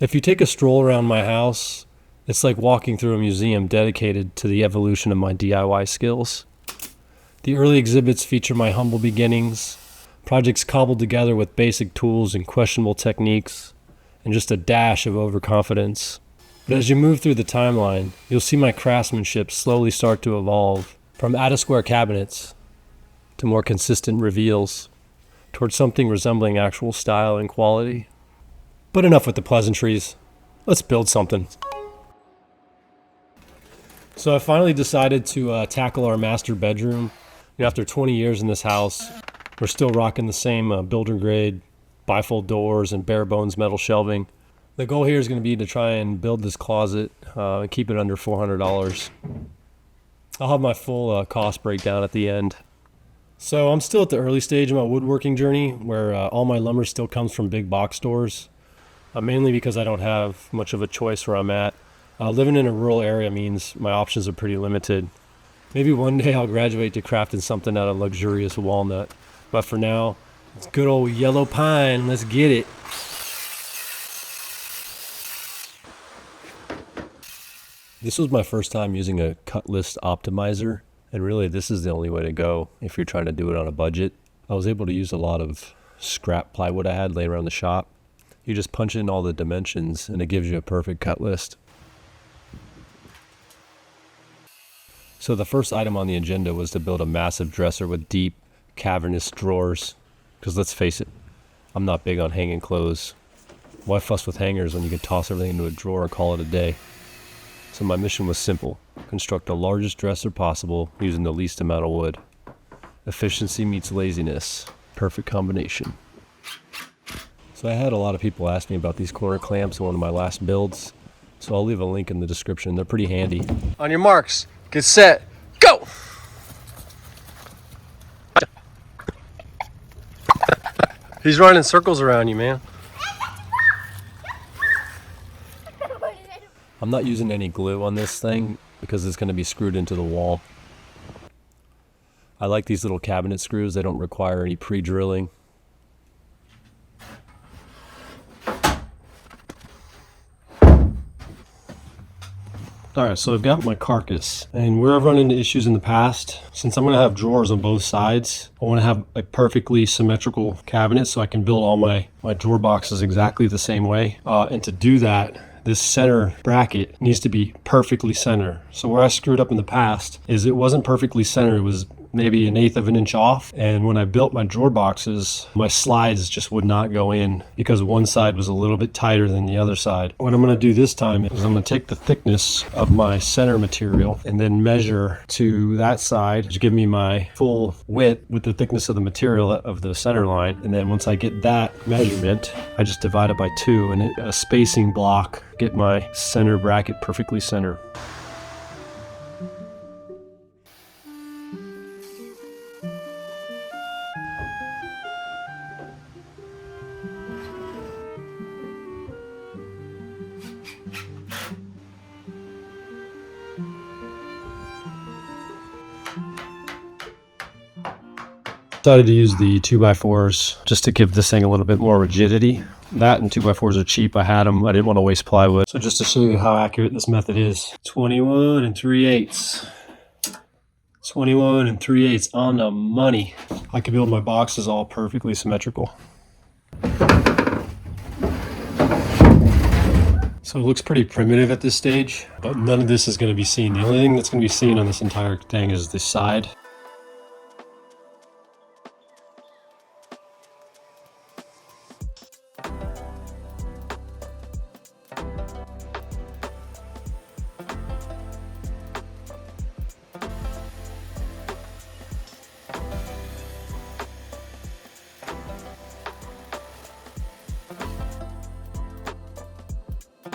If you take a stroll around my house, it's like walking through a museum dedicated to the evolution of my DIY skills. The early exhibits feature my humble beginnings, projects cobbled together with basic tools and questionable techniques, and just a dash of overconfidence. But as you move through the timeline, you'll see my craftsmanship slowly start to evolve from at-a-square cabinets to more consistent reveals towards something resembling actual style and quality. But enough with the pleasantries. Let's build something. So I finally decided to tackle our master bedroom. After 20 years in this house, we're still rocking the same builder grade bifold doors and bare bones metal shelving. The goal here is going to be to try and build this closet and keep it under $400. I'll have my full cost breakdown at the end. So I'm still at the early stage of my woodworking journey where all my lumber still comes from big box stores, mainly because I don't have much of a choice where I'm at. Living in a rural area means my options are pretty limited. Maybe one day I'll graduate to crafting something out of luxurious walnut. But for now, it's good old yellow pine. Let's get it. This was my first time using a cut list optimizer. And really, this is the only way to go if you're trying to do it on a budget. I was able to use a lot of scrap plywood I had laying around the shop. You just punch in all the dimensions and it gives you a perfect cut list. So the first item on the agenda was to build a massive dresser with deep, cavernous drawers. Because let's face it, I'm not big on hanging clothes. Why fuss with hangers when you can toss everything into a drawer and call it a day? So my mission was simple. Construct the largest dresser possible using the least amount of wood. Efficiency meets laziness. Perfect combination. So I had a lot of people ask me about these corner clamps in one of my last builds. So I'll leave a link in the description. They're pretty handy. On your marks, get set, go! He's running circles around you, man. I'm not using any glue on this thing because it's going to be screwed into the wall. I like these little cabinet screws. They don't require any pre-drilling. Alright, so I've got my carcass, and where I've run into issues in the past, since I'm going to have drawers on both sides, I want to have a perfectly symmetrical cabinet so I can build all my drawer boxes exactly the same way. And to do that, this center bracket needs to be perfectly center. So where I screwed up in the past is it wasn't perfectly center. It was maybe 1/8 of an inch off. And when I built my drawer boxes, my slides just would not go in because one side was a little bit tighter than the other side. What I'm going to do this time is I'm going to take the thickness of my center material and then measure to that side to give me my full width with the thickness of the material of the center line. And then once I get that measurement, I just divide it by 2 and a spacing block, get my center bracket perfectly center. Decided to use the 2x4s just to give this thing a little bit more rigidity. That and 2x4s are cheap. I had them. I didn't want to waste plywood. So just to show you how accurate this method is. 21 3/8. 21 3/8 on the money. I can build my boxes all perfectly symmetrical. So it looks pretty primitive at this stage, but none of this is going to be seen. The only thing that's going to be seen on this entire thing is the side.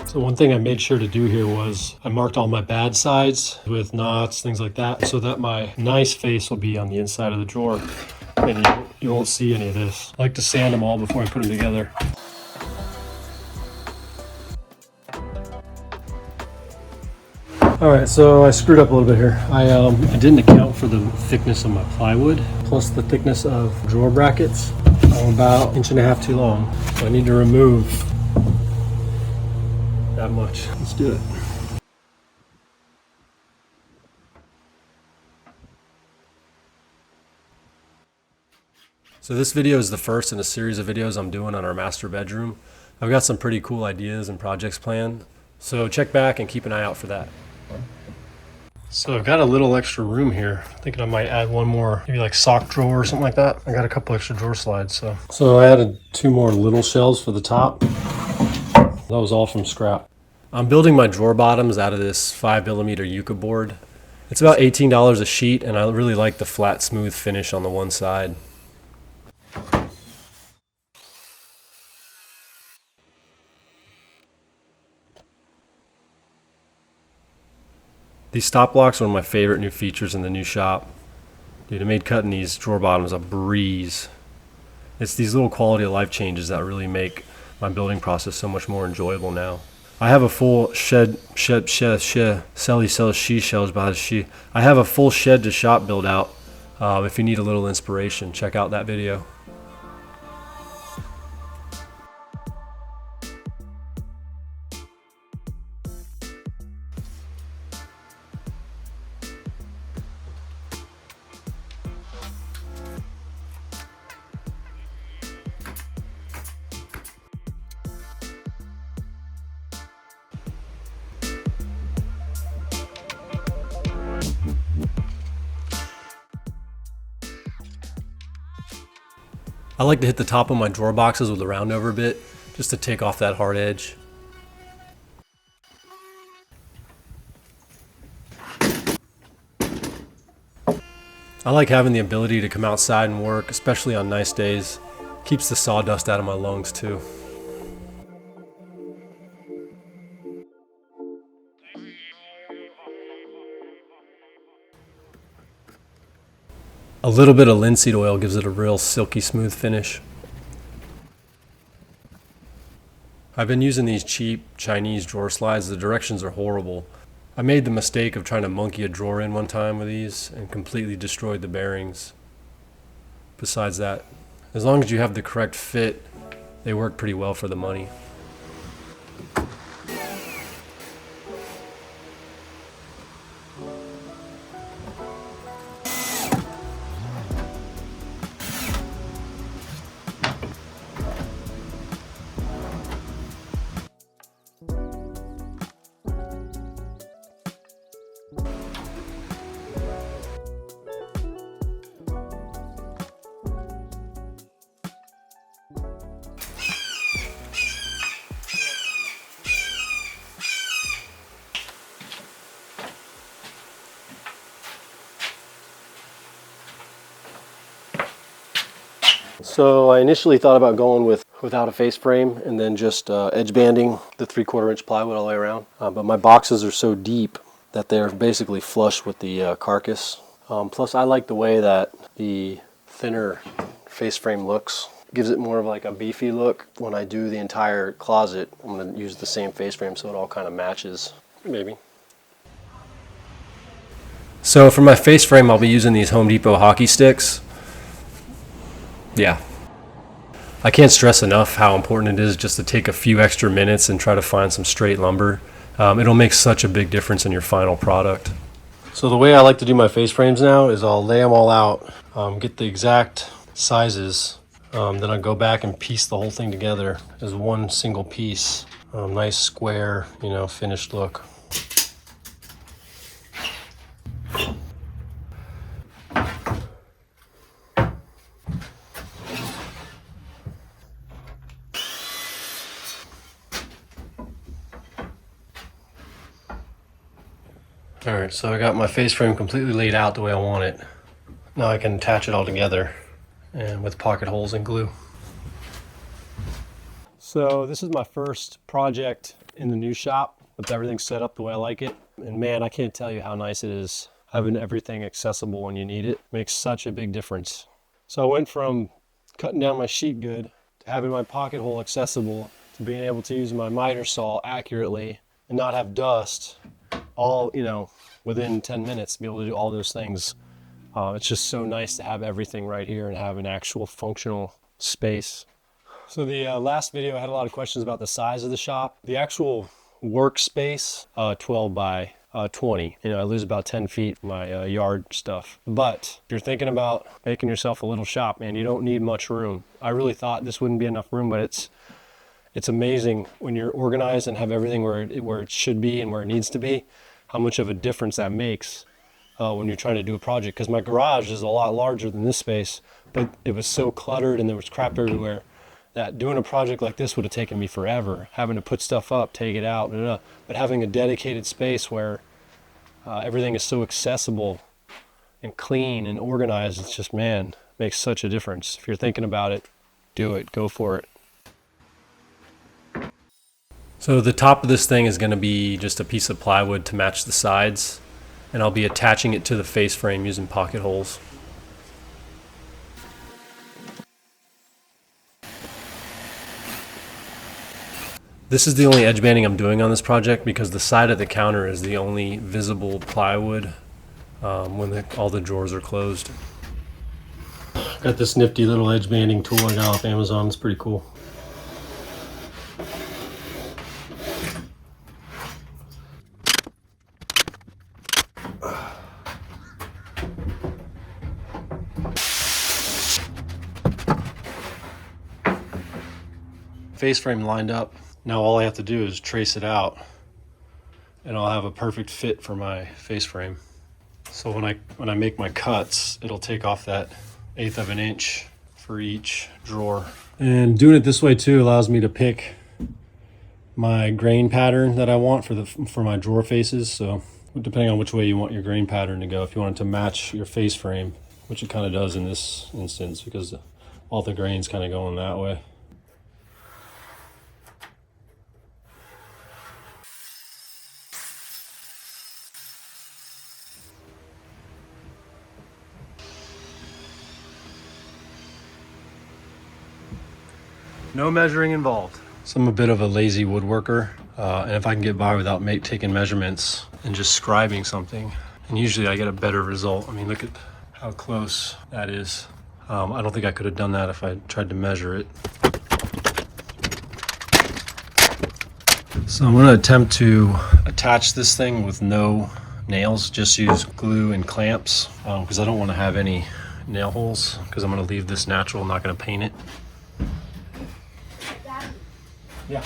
So one thing I made sure to do here was I marked all my bad sides with knots, things like that, so that my nice face will be on the inside of the drawer and you won't see any of this. I like to sand them all before I put them together. Alright, so I screwed up a little bit here. I didn't account for the thickness of my plywood plus the thickness of drawer brackets. I'm about 1.5 inches too long. So I need to remove that much. Let's do it. So this video is the first in a series of videos I'm doing on our master bedroom. I've got some pretty cool ideas and projects planned, so check back and keep an eye out for that. So I've got a little extra room here. Thinking I might add one more, maybe like sock drawer or something like that. I got a couple extra drawer slides, so I added 2 more little shelves for the top. That was all from scrap. I'm building my drawer bottoms out of this 5mm Yucca board. It's about $18 a sheet, and I really like the flat, smooth finish on the one side. These stop blocks are one of my favorite new features in the new shop. Dude, it made cutting these drawer bottoms a breeze. It's these little quality of life changes that really make my building process so much more enjoyable now. I have a full shed to shop build out. If you need a little inspiration, check out that video. I like to hit the top of my drawer boxes with a round over bit, just to take off that hard edge. I like having the ability to come outside and work, especially on nice days. Keeps the sawdust out of my lungs too. A little bit of linseed oil gives it a real silky smooth finish. I've been using these cheap Chinese drawer slides. The directions are horrible. I made the mistake of trying to monkey a drawer in one time with these and completely destroyed the bearings. Besides that, as long as you have the correct fit, they work pretty well for the money. So I initially thought about going without a face frame and then just edge banding the 3/4 inch plywood all the way around. But my boxes are so deep that they're basically flush with the carcass. Plus I like the way that the thinner face frame looks. Gives it more of like a beefy look. When I do the entire closet, I'm going to use the same face frame so it all kind of matches. Maybe. So for my face frame, I'll be using these Home Depot hockey sticks. Yeah. I can't stress enough how important it is just to take a few extra minutes and try to find some straight lumber. It'll make such a big difference in your final product. So the way I like to do my face frames now is I'll lay them all out, get the exact sizes, then I go back and piece the whole thing together as one single piece. Nice square, finished look. Alright, so I got my face frame completely laid out the way I want it. Now I can attach it all together and with pocket holes and glue. So this is my first project in the new shop with everything set up the way I like it. And man, I can't tell you how nice it is having everything accessible when you need it. Makes such a big difference. So I went from cutting down my sheet good to having my pocket hole accessible to being able to use my miter saw accurately and not have dust all, within 10 minutes, be able to do all those things. It's just so nice to have everything right here and have an actual functional space. So the last video I had a lot of questions about the size of the shop. The actual workspace, 12 by 20. You know, I lose about 10 feet in my yard stuff. But if you're thinking about making yourself a little shop, man, you don't need much room. I really thought this wouldn't be enough room, but it's amazing when you're organized and have everything where it should be and where it needs to be, how much of a difference that makes when you're trying to do a project. Because my garage is a lot larger than this space, but it was so cluttered and there was crap everywhere that doing a project like this would have taken me forever, having to put stuff up, take it out, but having a dedicated space where everything is so accessible and clean and organized, it's just, man, makes such a difference. If you're thinking about it, do it, go for it. So the top of this thing is going to be just a piece of plywood to match the sides, and I'll be attaching it to the face frame using pocket holes. This is the only edge banding I'm doing on this project because the side of the counter is the only visible plywood when all the drawers are closed. Got this nifty little edge banding tool I got off Amazon. It's pretty cool. Face frame lined up. Now all I have to do is trace it out and I'll have a perfect fit for my face frame. So when I make my cuts, it'll take off that 1/8 of an inch for each drawer. And doing it this way too allows me to pick my grain pattern that I want for my drawer faces. So depending on which way you want your grain pattern to go, if you want it to match your face frame, which it kind of does in this instance because all the grain's kind of going that way. No measuring involved. So I'm a bit of a lazy woodworker, and if I can get by without taking measurements and just scribing something, and usually I get a better result. I mean, look at how close that is. I don't think I could have done that if I tried to measure it. So I'm going to attempt to attach this thing with no nails, just use glue and clamps, because I don't want to have any nail holes, because I'm going to leave this natural, I'm not going to paint it. Yeah.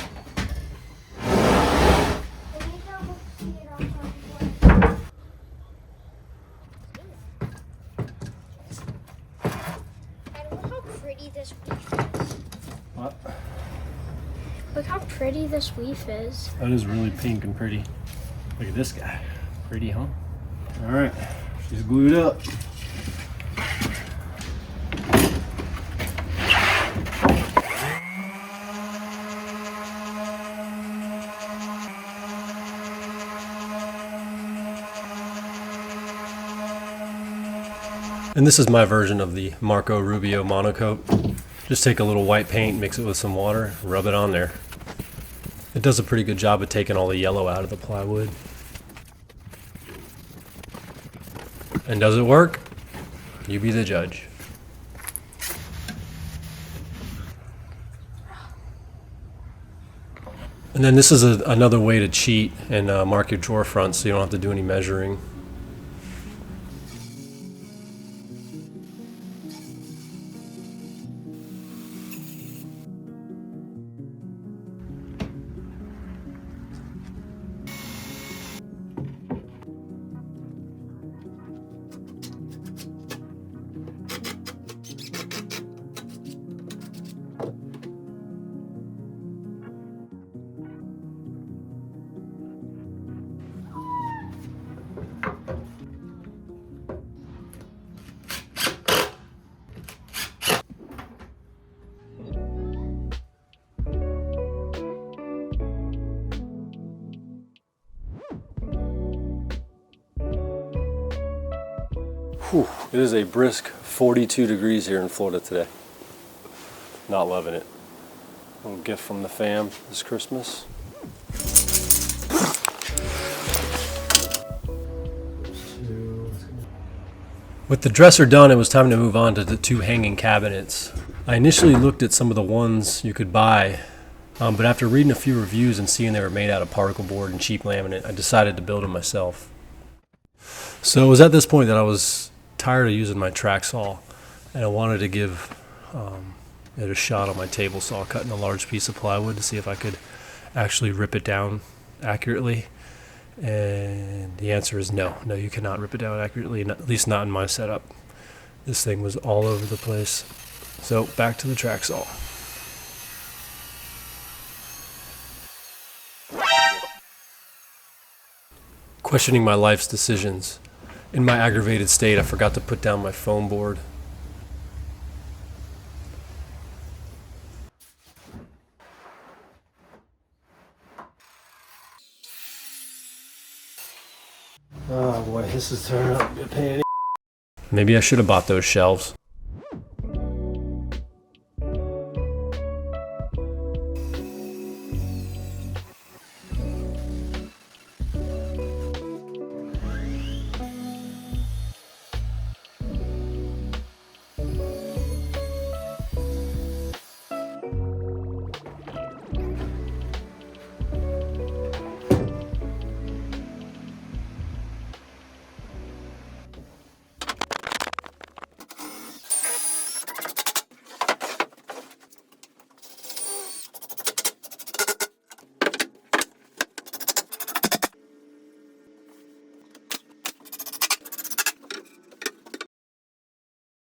Look how pretty this leaf is. What? Look how pretty this leaf is. That is really pink and pretty. Look at this guy. Pretty, huh? All right, she's glued up. And this is my version of the Marco Rubio monocoat. Just take a little white paint, mix it with some water, rub it on there. It does a pretty good job of taking all the yellow out of the plywood. And does it work? You be the judge. And then this is another way to cheat and mark your drawer fronts so you don't have to do any measuring. Whew, it is a brisk 42 degrees here in Florida today. Not loving it. A little gift from the fam this Christmas. With the dresser done, it was time to move on to the 2 hanging cabinets. I initially looked at some of the ones you could buy But after reading a few reviews and seeing they were made out of particle board and cheap laminate, I decided to build them myself. So it was at this point that I was tired of using my track saw, and I wanted to give it a shot on my table saw, cutting a large piece of plywood to see if I could actually rip it down accurately. And the answer is no. No, you cannot rip it down accurately, at least not in my setup. This thing was all over the place. So back to the track saw. Questioning my life's decisions. In my aggravated state, I forgot to put down my foam board. Oh boy, this is turning out to be a pain. Maybe I should have bought those shelves.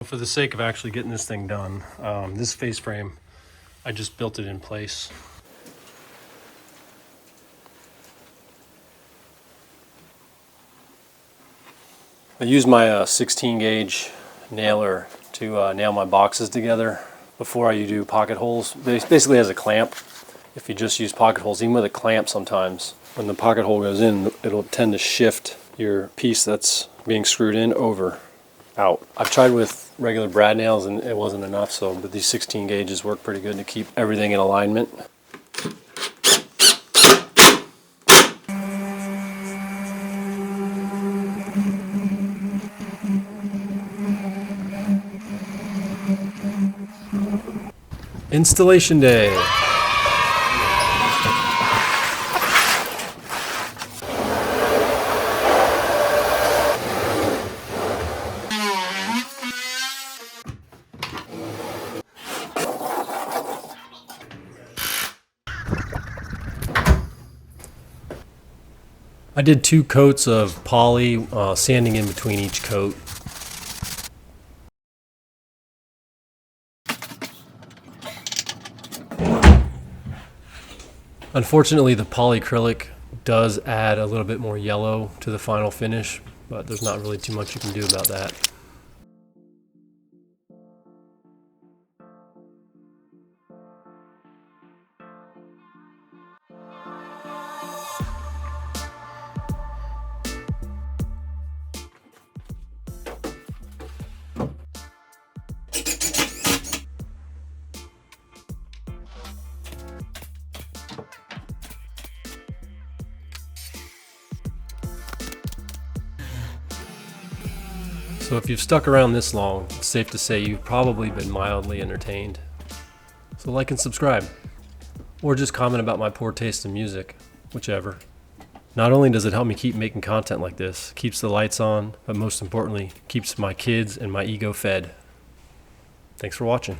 For the sake of actually getting this thing done, this face frame, I just built it in place. I used my 16 gauge nailer to nail my boxes together before I do pocket holes. Basically as a clamp. If you just use pocket holes, even with a clamp sometimes, when the pocket hole goes in, it'll tend to shift your piece that's being screwed in over. Out. I've tried with regular brad nails and it wasn't enough, but these 16 gauges work pretty good to keep everything in alignment. Installation day. I did 2 coats of poly, sanding in between each coat. Unfortunately, the polyacrylic does add a little bit more yellow to the final finish, but there's not really too much you can do about that. So if you've stuck around this long, it's safe to say you've probably been mildly entertained. So like and subscribe, or just comment about my poor taste in music, whichever. Not only does it help me keep making content like this, keeps the lights on, but most importantly, keeps my kids and my ego fed. Thanks for watching.